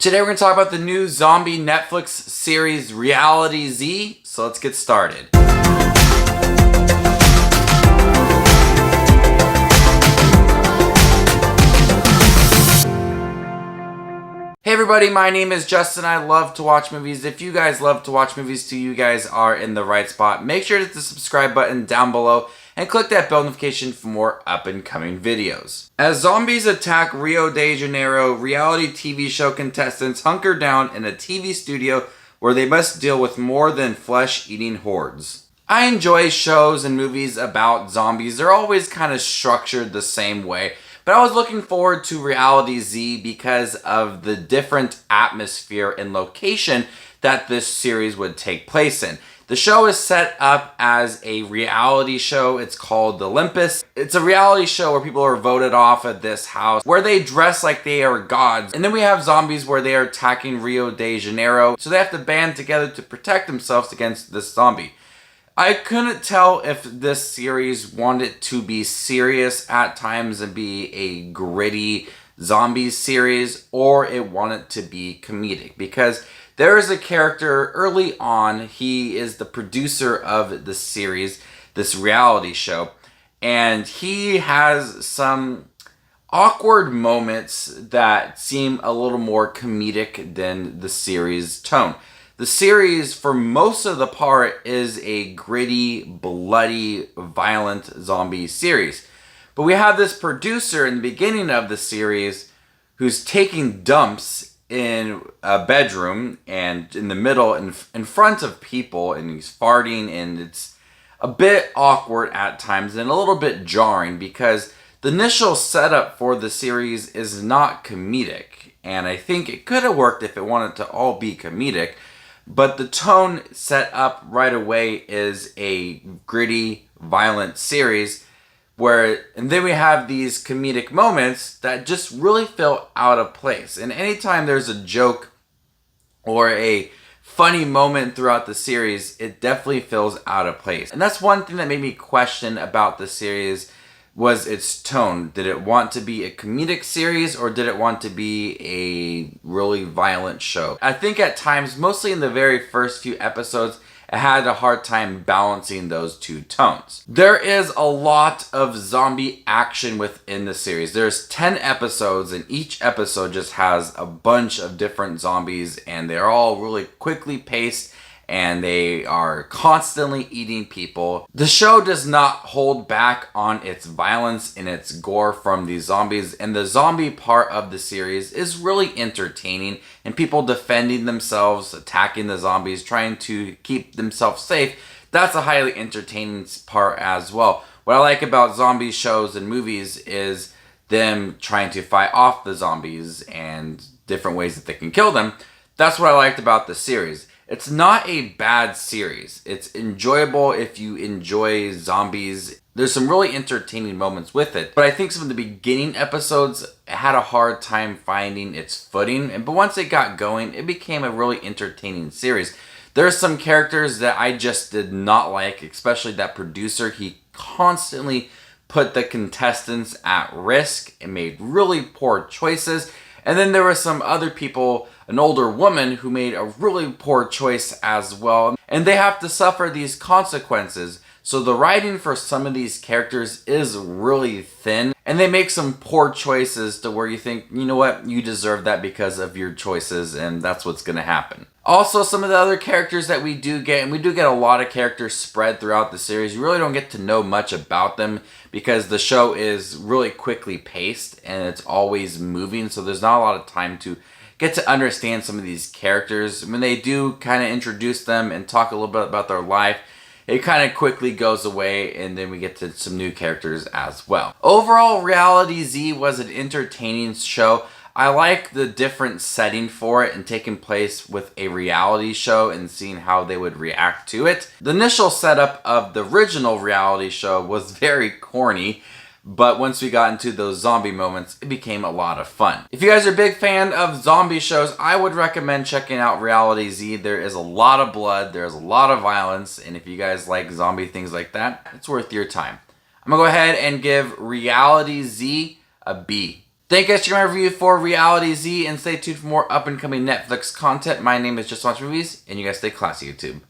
Today we're going to talk about the new zombie Netflix series Reality Z, so let's get started. Hey everybody, my name is Justin. I love to watch movies. If you guys love to watch movies too, you guys are in the right spot. Make sure to hit the subscribe button down below and click that bell notification for more up and coming videos. As zombies attack Rio de Janeiro, reality TV show contestants hunker down in a TV studio where they must deal with more than flesh-eating hordes. I enjoy shows and movies about zombies. They're always kind of structured the same way. But I was looking forward to Reality Z because of the different atmosphere and location that this series would take place in. The show is set up as a reality show. It's called Olympus. It's a reality show where people are voted off at this house where they dress like they are gods. And then we have zombies where they are attacking Rio de Janeiro. So they have to band together to protect themselves against this zombie. I couldn't tell if this series wanted to be serious at times and be a gritty zombies series, or it wanted to be comedic, because there is a character early on. He is the producer of the series, this reality show, and he has some awkward moments that seem a little more comedic than the series tone. The series, for most of the part, is a gritty, bloody, violent zombie series. But we have this producer in the beginning of the series who's taking dumps in a bedroom and in the middle, in front of people, and he's farting, and it's a bit awkward at times and a little bit jarring because the initial setup for the series is not comedic. And I think it could have worked if it wanted to all be comedic. But the tone set up right away is a gritty, violent series and then we have these comedic moments that just really feel out of place. And anytime there's a joke or a funny moment throughout the series, it definitely feels out of place. And that's one thing that made me question about the series was its tone. Did it want to be a comedic series, or did it want to be a really violent show? I think at times, mostly in the very first few episodes, it had a hard time balancing those two tones. There is a lot of zombie action within the series. There's 10 episodes, and each episode just has a bunch of different zombies, and they're all really quickly paced, and they are constantly eating people. The show does not hold back on its violence and its gore from these zombies, and the zombie part of the series is really entertaining, and people defending themselves, attacking the zombies, trying to keep themselves safe. That's a highly entertaining part as well. What I like about zombie shows and movies is them trying to fight off the zombies and different ways that they can kill them. That's what I liked about the series. It's not a bad series. It's enjoyable if you enjoy zombies. There's some really entertaining moments with it. But I think some of the beginning episodes had a hard time finding its footing. But once it got going, it became a really entertaining series. There are some characters that I just did not like, especially that producer. He constantly put the contestants at risk and made really poor choices. And then there were some other people, an older woman who made a really poor choice as well. And they have to suffer these consequences. So the writing for some of these characters is really thin. And they make some poor choices to where you think, you know what, you deserve that because of your choices, and that's what's going to happen. Also, some of the other characters that we do get, and we do get a lot of characters spread throughout the series, you really don't get to know much about them because the show is really quickly paced and it's always moving, so there's not a lot of time to get to understand some of these characters. When they do kind of introduce them and talk a little bit about their life, it kind of quickly goes away, and then we get to some new characters as well. Overall, Reality Z was an entertaining show. I like the different setting for it and taking place with a reality show and seeing how they would react to it. The initial setup of the original reality show was very corny, but once we got into those zombie moments, it became a lot of fun. If you guys are a big fan of zombie shows, I would recommend checking out Reality Z. There is a lot of blood, there's a lot of violence, and if you guys like zombie things like that, it's worth your time. I'm gonna go ahead and give Reality Z a B. Thank you guys for my review for Reality Z, and stay tuned for more up and coming Netflix content. My name is Just Watch Movies, and you guys stay classy, YouTube.